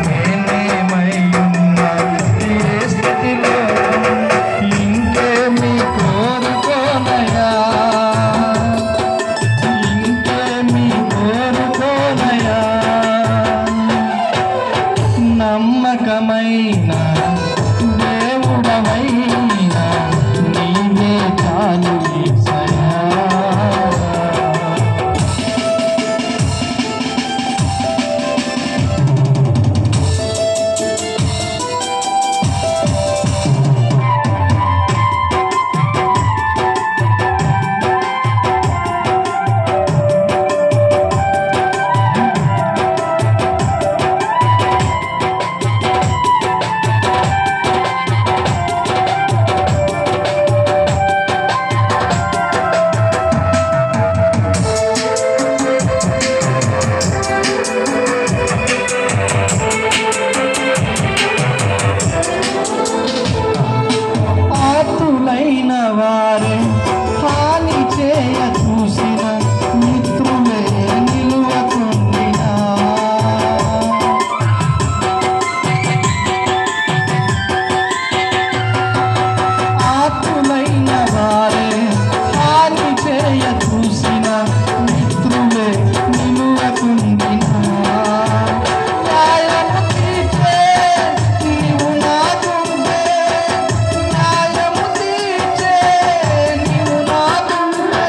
నేనేమయ్యున్నా ఏ స్థితిలో ఇంకేమి కోరుకోనయా, ఇంకేమి కోరుకోనయా. నమ్మకమైన దేవుడవైనా నీవే చాలు యేసయ్యా. ఆతులైన వారే హాని చేయ చూసిన మిత్రులే నిలువకుండినా, ఆతులైన వారే హాని చేయ చూసిన మిత్రులే నిలువకుండినా. న్యాయము తీర్చే నీవు నాకుంటే, న్యాయము తీర్చే నీవు నాకుంటే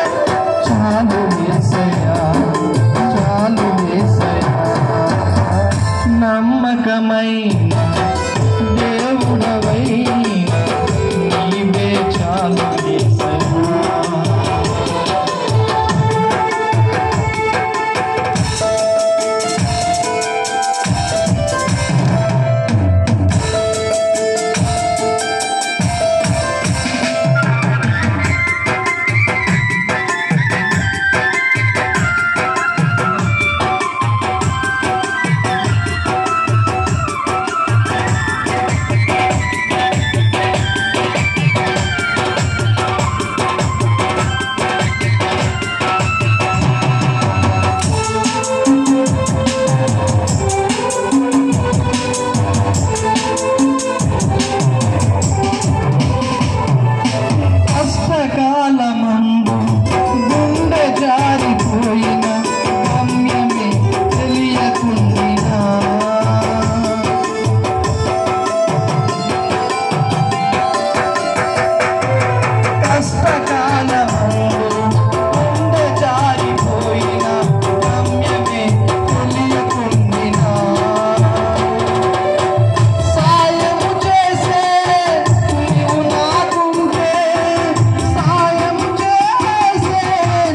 చాలు యేసయ్యా, చాలు యేసయ్యా. నమ్మకమైన దేవుడవైనా నీవే చాలు యేసయ్యా. కష్టకాలమందు గుండె జారిపోయిన గమ్యమే తెలియకుండినా, కష్టకాలమందు గుండె జారిపోయిన గమ్యమే తెలియకుండినా. సాయము చేసే నీవు నాకుంటే, సాయము చేసే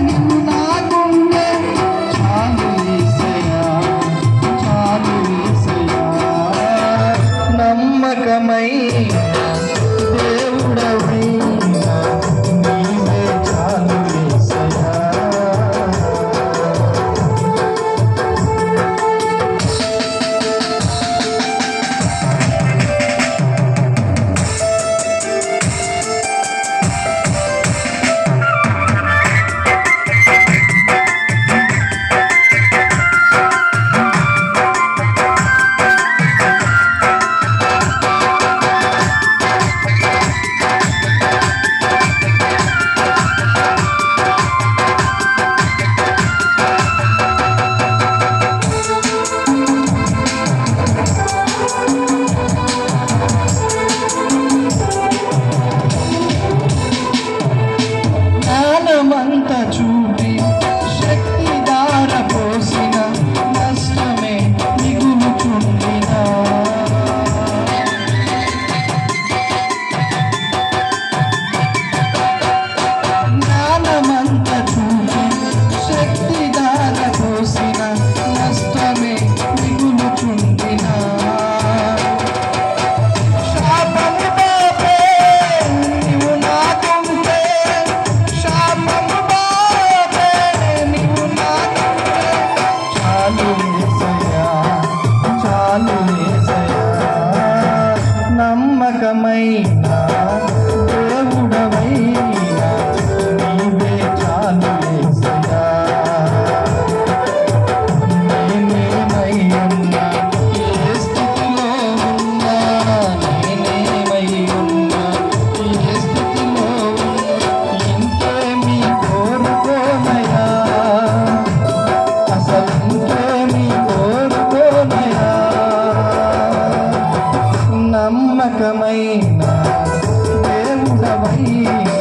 నీవు నాకుంటే చాలు యేసయ్యా, చాలు యేసయ్యా. నమ్మకమైన దేవుడవైనా నీవే చాలు యేసయ్యా. జ్ఞానమంత చూపి శక్తి దార పోసిన నష్టమే మిగులుచుండినా, జ్ఞానమంత చూపి శక్తి దార పోసిన నష్టమే మిగులుచుండినా. శాపము బాపే నీవు నాకుంటే, శాపము బాపే నీవు నాకుంటే చాలు యేసయ్యా, చాలు యేసయ్యా. నమ్మకమైన దేవుడవైనా నీవే చాలు యేసయ్యా. నేనేమయ్యున్నా ఏ నమ్మకమైన దేవుడవైనా